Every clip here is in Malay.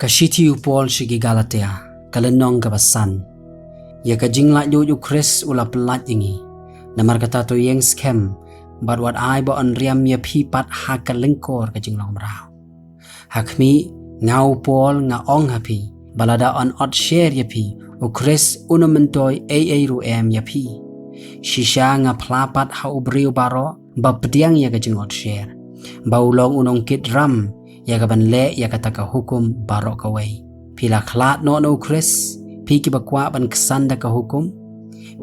Kashiti upol shigi Galatia, kalenong kabasan. Ya kajing la yu Chris ula pelat ingi. Namar kata to yang skem, but what I bo on riam ya pipat ha kalengkor kajing long merau. Hakmi ngau pol nga ong hapi, balada on ot share ya pi, u Chris unamentoi ru ya pi. Shisha nga plapat ha ubriu baro, ba pediang ya kajing ot share. Baulong unong kit ram, ya kaban le ya kataka hukum baro kawai. Pila klat no Chris, pi kibakwa ban kesanda ka hukum,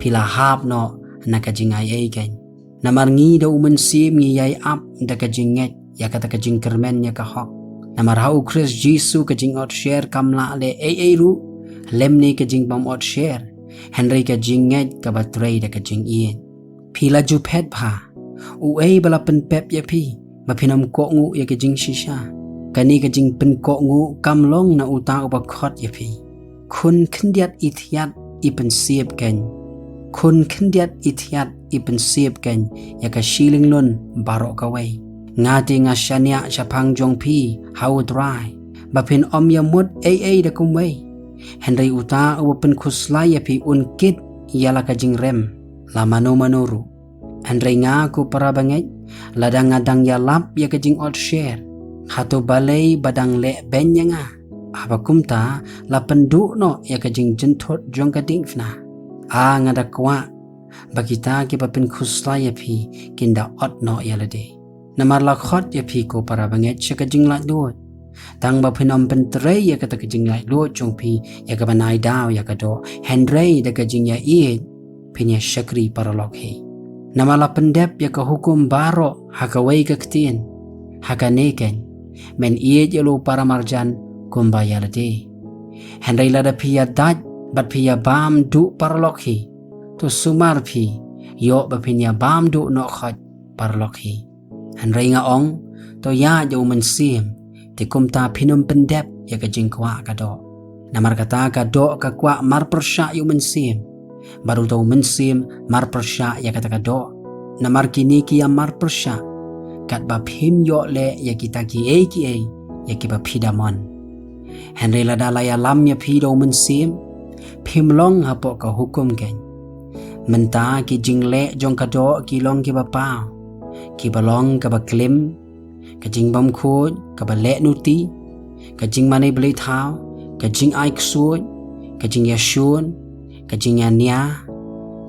pila hab no na kajingai eigen. Namar ngi da umensim ngi yai ap da kajinget ya kata kajing kermen ya ka hok. Namar hau Chris Jisu kajing ot share kamla le ru, lemni kajing bam ot share, Henry kajinget ka batrei da kajing ien. Pila jupet pa, bala penpep ya pi, mapinam ko ngu ya kajing shisha. Kani kajing pen ko ngu kamlong na uta ubakot ya pi. Kun kendiat itiat ipen siap kan. Kun kendiat itiat ipen siap kan ya ka shiling lun barok kawai. Ngati ngasyanya syapang jong pi hau dry. Bapin om ya mut da kumwai. Henry uta upen kuslay ya pi unkit yala kajing rem. Lamano manuru. Henry ngaku para banget. Ladang ngadang ya lap ya kajing out share. Hatu balai badang le benya nga. Abakumta la penduk no ya kajing jentot jong kading fna. Ngada kwa bagita ki bapin khusla ya pi kinda ot no ya lade. Namar la khot ya pi ko para banget cha kajing la do. Tang bapin om pentre ya kata kajing la do jong pi ya ka banai daw ya kado. Henry da kajing ya iet pinya syakri para lokhe. Namar la pendep ya ka hukum baro hakawai ka ketin. Hakaneken men iet ya lo para marjan kumbaya lade. Henry lada pia daj bat pia bam du parlokhi to sumar pi yo bapinya bam du no khot parlokhi. Henry nga ong to ya jo mensim te kumta pinum pendep ya kajing kwa kado. Namar kata kado ka kwa mar persya yo mensim baru to mensim mar persya ya kata kado. Namar kini ki ya mar persya kat bapim yo le ya kita ki ya ki bapidamon. Henry lada laya lam ya pido mensim pimlong hapok ka hukum ken. Menta ki jingle jong kado ki long ki bapao. Ki balong ka baklim, ka jing bam khod, ka balek nuti, ka jing manay beli tau, ka jing ai ksud, ka jing yasyun, ka jing yanya,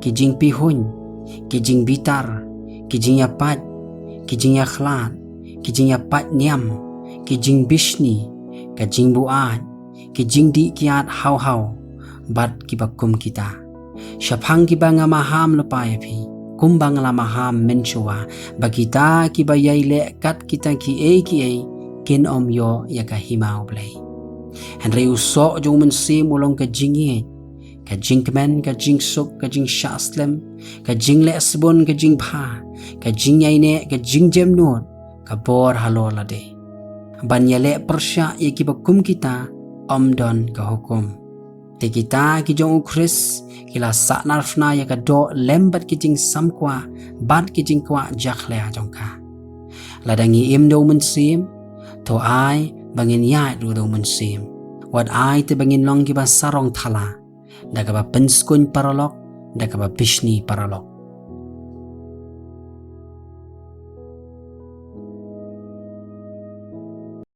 ki jing pihun, ki jing bitar, ki jing yapat, ki jing yakhlat, ki jing yapat nyam, ki jing bishni, ka jing buat, ki jing di kiat hau bat kibakum kita. Syapang kiba nga maham lepaya pi. Kumbang la maham mensyua. Bagita kiba yay lekat kita ki kin om yo ya kahimau blay. Henry usok jong mensim ulong ka jingit. Ka jing kemen, ka jing suk, ka jing syaslem, ka jing le sebon, ka jing pa, ka jing yayne, ka jing jemnut, ka bor halo lade. Ban yale persya ya kibakum kita om don ka hukum. Te kita ki jong Chris kila saknar fna ya ka do lembat ki jing samkwa bat ki jing kwa jakhle jong ka. Ladangi im do mensim to ai bangin ya do mensim. Wat ai te bangin long ki ba sarong thala. Da ka ba penskun paralok, da ka ba bishni paralok.